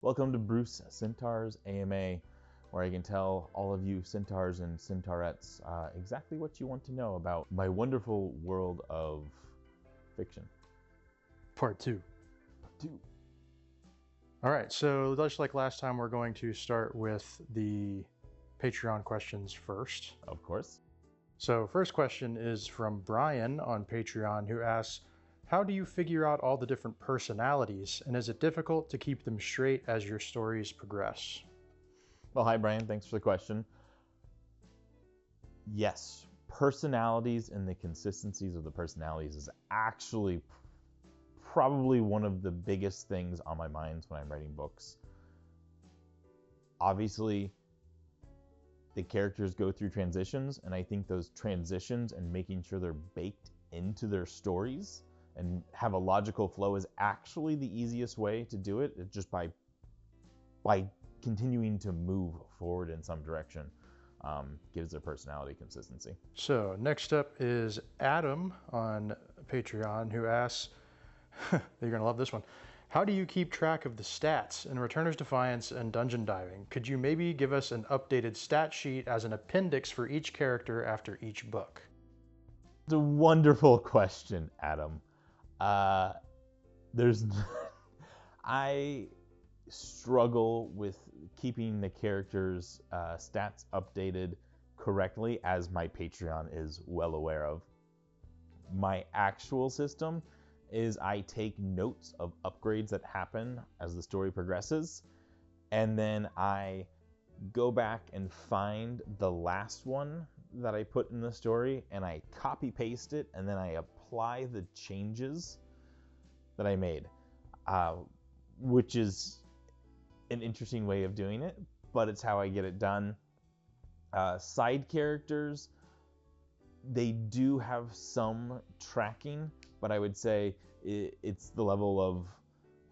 Welcome to Bruce Sentar's AMA, where I can tell all of you Centaurs and Centaurettes exactly what you want to know about my wonderful world of fiction. Part 2. Part 2. All right, so just like last time, we're going to start with the Patreon questions first. Of course. So first question is from Brian on Patreon, who asks, how do you figure out all the different personalities, and is it difficult to keep them straight as your stories progress? Well, hi Brian, thanks for the question. Yes, personalities and the consistencies of the personalities is actually probably one of the biggest things on my mind when I'm writing books. Obviously, the characters go through transitions, and I think those transitions and making sure they're baked into their stories and have a logical flow is actually the easiest way to do it. It's just by continuing to move forward in some direction. Gives their personality consistency. So next up is Adam on Patreon, who asks, you're going to love this one. How do you keep track of the stats in Returner's Defiance and Dungeon Diving? Could you maybe give us an updated stat sheet as an appendix for each character after each book? It's a wonderful question, Adam. I struggle with keeping the characters' stats updated correctly, as my Patreon is well aware of. My actual system is I take notes of upgrades that happen as the story progresses, and then I go back and find the last one that I put in the story, and I copy paste it, and then I apply the changes that I made, which is an interesting way of doing it, but it's how I get it done. Side characters, they do have some tracking, but I would say it's the level of,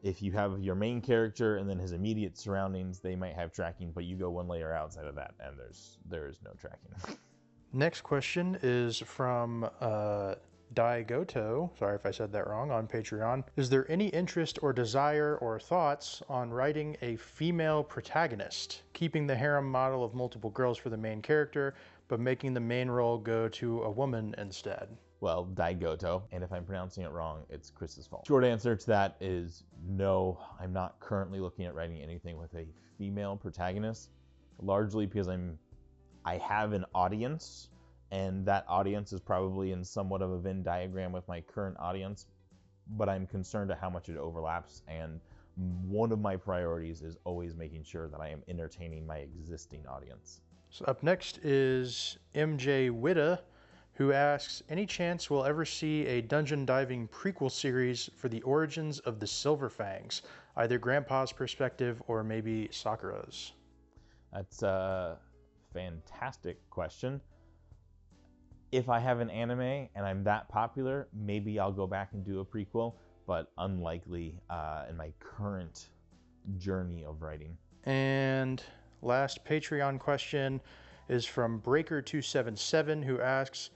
if you have your main character and then his immediate surroundings, they might have tracking, but you go one layer outside of that and there is no tracking. Next question is from Daigoto, sorry if I said that wrong, on Patreon. Is there any interest or desire or thoughts on writing a female protagonist, keeping the harem model of multiple girls for the main character, but making the main role go to a woman instead? Well, Daigoto, and if I'm pronouncing it wrong, it's Chris's fault. Short answer to that is no, I'm not currently looking at writing anything with a female protagonist, largely because I have an audience, and that audience is probably in somewhat of a Venn diagram with my current audience, but I'm concerned at how much it overlaps, and one of my priorities is always making sure that I am entertaining my existing audience. So up next is MJ Witta, who asks, any chance we'll ever see a Dungeon Diving prequel series for the origins of the Silverfangs, either Grandpa's perspective or maybe Sakura's? That's a fantastic question. If I have an anime and I'm that popular, maybe I'll go back and do a prequel, but unlikely in my current journey of writing. And last Patreon question is from Breaker277, who asks,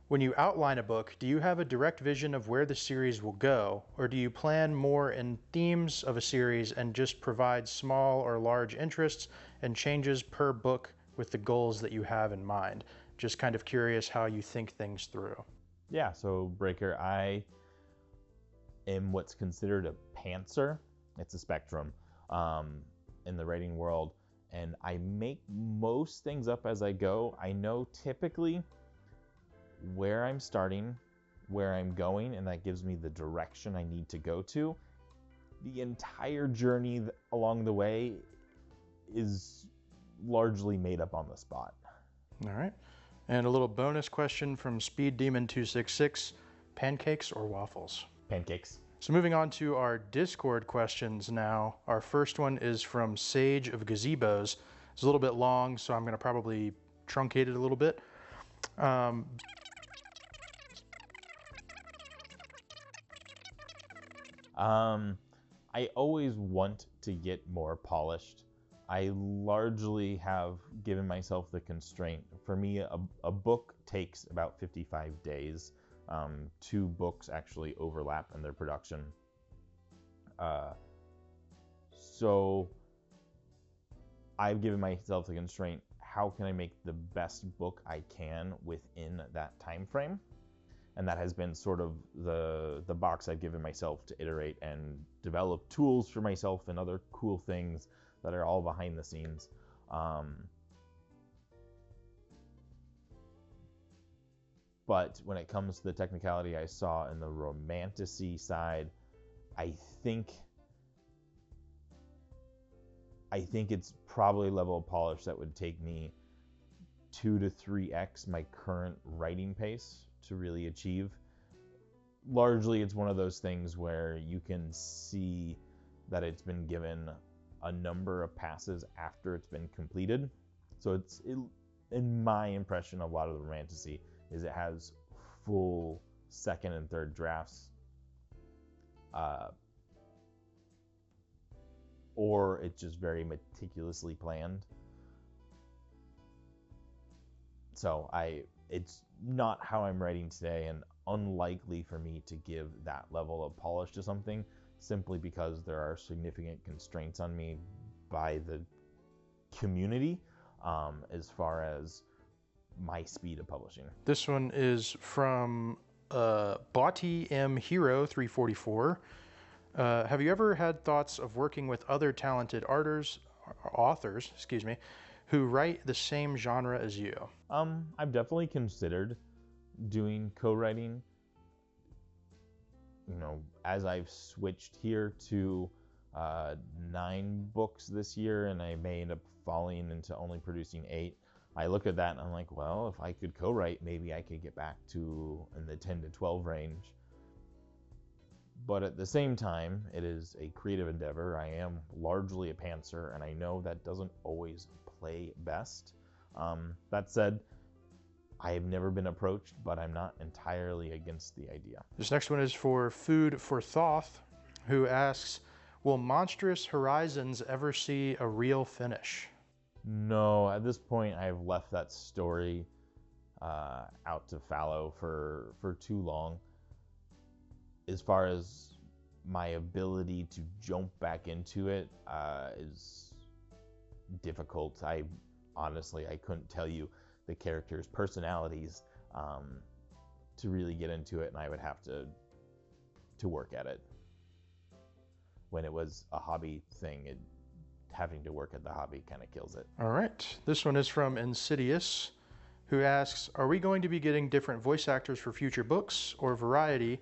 when you outline a book, do you have a direct vision of where the series will go, or do you plan more in themes of a series and just provide small or large interests and changes per book with the goals that you have in mind? Just kind of curious how you think things through. Yeah, so Breaker, I am what's considered a pantser. It's a spectrum in the writing world, and I make most things up as I go. I know typically where I'm starting, where I'm going, and that gives me the direction I need to go to. The entire journey along the way is largely made up on the spot. All right. And a little bonus question from Speed Demon 266, pancakes or waffles? Pancakes. So moving on to our Discord questions now. Our first one is from Sage of Gazebos. It's a little bit long, so I'm going to probably truncate it a little bit. I always want to get more polished. I largely have given myself the constraint. For me, a book takes about 55 days. 2 books actually overlap in their production. So I've given myself the constraint, how can I make the best book I can within that time frame? And that has been sort of the box I've given myself to iterate and develop tools for myself and other cool things that are all behind the scenes. But when it comes to the technicality I saw in the romantasy side, I think it's probably a level of polish that would take me 2 to 3x my current writing pace to really achieve. Largely, it's one of those things where you can see that it's been given a number of passes after it's been completed. So in my impression of a lot of the romantasy, is it has full second and third drafts, or it's just very meticulously planned. So it's not how I'm writing today, and unlikely for me to give that level of polish to something, simply because there are significant constraints on me by the community as far as my speed of publishing. This one is from Bati M Hero 344. Have you ever had thoughts of working with other talented authors, who write the same genre as you? I've definitely considered doing co-writing. You know, as I've switched here to 9 books this year, and I may end up falling into only producing 8. I look at that and I'm like, well, if I could co-write, maybe I could get back to in the 10 to 12 range. But at the same time, it is a creative endeavor. I am largely a pantser, and I know that doesn't always play best. That said, I have never been approached, but I'm not entirely against the idea. This next one is for Food for Thoth, who asks, will Monstrous Horizons ever see a real finish? No, at this point, I've left that story out to fallow for too long. As far as my ability to jump back into it is difficult. I couldn't tell you the characters' personalities to really get into it, and I would have to work at it. When it was a hobby thing, having to work at the hobby kind of kills it. All right. This one is from Insidious, who asks, are we going to be getting different voice actors for future books or variety,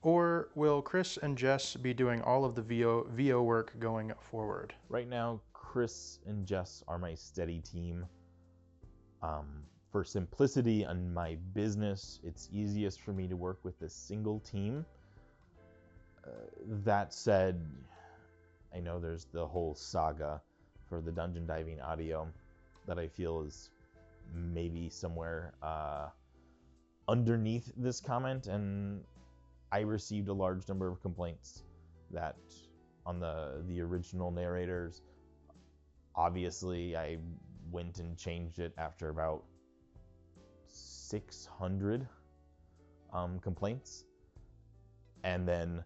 or will Chris and Jess be doing all of the VO work going forward? Right now, Chris and Jess are my steady team. For simplicity on my business, it's easiest for me to work with a single team. That said, I know there's the whole saga for the dungeon diving audio that I feel is maybe somewhere underneath this comment, and I received a large number of complaints that on the original narrators. Obviously, I went and changed it after about 600 complaints, and then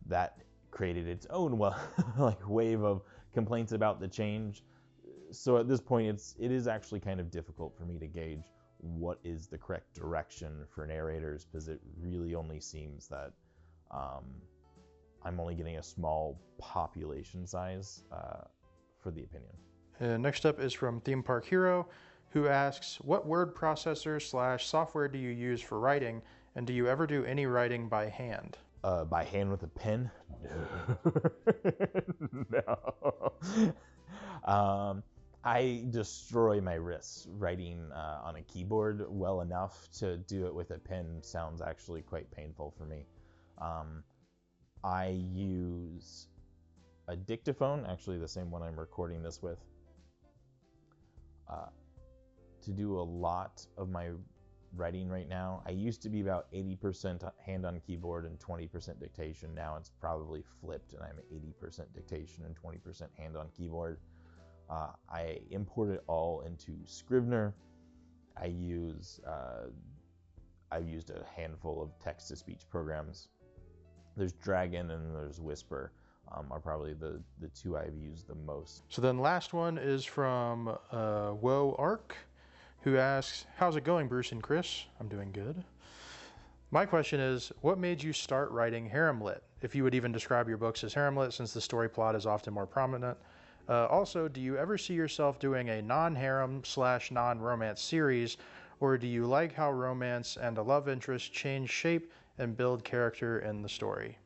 that created its own wave of complaints about the change. So at this point, it is actually kind of difficult for me to gauge what is the correct direction for narrators, because it really only seems that I'm only getting a small population size for the opinion. Next up is from Theme Park Hero, who asks, what word processor / software do you use for writing, and do you ever do any writing by hand? By hand with a pen? No. I destroy my wrists writing on a keyboard well enough. To do it with a pen sounds actually quite painful for me. I use a dictaphone, actually the same one I'm recording this with, to do a lot of my writing right now. I used to be about 80% hand on keyboard and 20% dictation. Now it's probably flipped, and I'm 80% dictation and 20% hand on keyboard. I import it all into Scrivener. I've used a handful of text-to-speech programs. There's Dragon and there's Whisper. are probably the two I've used the most. So then last one is from Woe Arc, who asks, how's it going, Bruce and Chris? I'm doing good. My question is, what made you start writing harem-lit? If you would even describe your books as harem-lit, since the story plot is often more prominent. Also, do you ever see yourself doing a non-harem / non-romance series, or do you like how romance and a love interest change shape and build character in the story?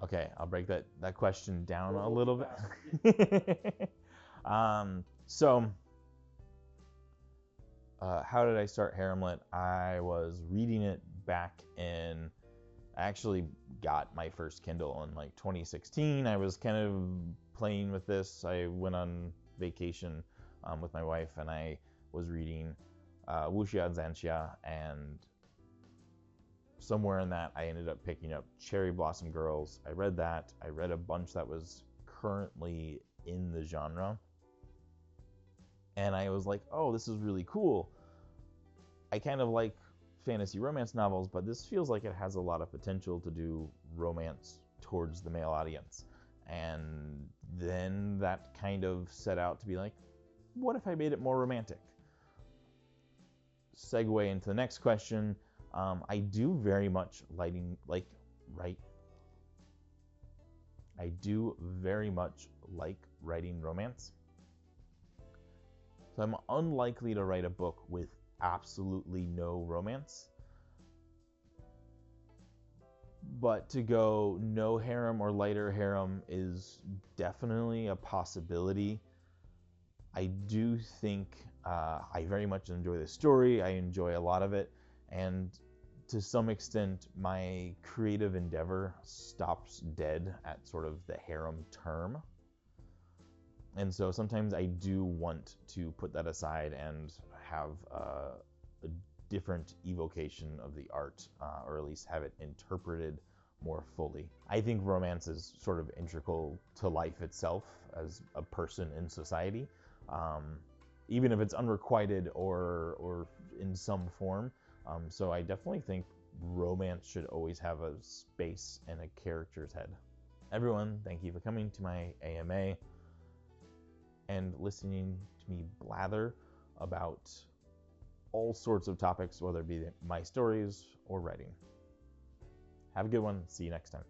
Okay, I'll break that question down a little bit. How did I start Haremlit? I was reading it back in, I actually got my first Kindle in like 2016. I was kind of playing with this. I went on vacation with my wife, and I was reading Wuxia Zanxia, and somewhere in that I ended up picking up Cherry Blossom Girls. I read that. I read a bunch that was currently in the genre, and I was like, oh, this is really cool. I kind of like fantasy romance novels, but this feels like it has a lot of potential to do romance towards the male audience. And then that kind of set out to be like, what if I made it more romantic? Segue into the next question. I do very much writing romance. So I'm unlikely to write a book with absolutely no romance. But to go no harem or lighter harem is definitely a possibility. I do think I very much enjoy the story. I enjoy a lot of it. And to some extent, my creative endeavor stops dead at sort of the harem term. And so sometimes I do want to put that aside and have a different evocation of the art, or at least have it interpreted more fully. I think romance is sort of integral to life itself as a person in society, even if it's unrequited or in some form. So I definitely think romance should always have a space in a character's head. Everyone, thank you for coming to my AMA and listening to me blather about all sorts of topics, whether it be my stories or writing. Have a good one. See you next time.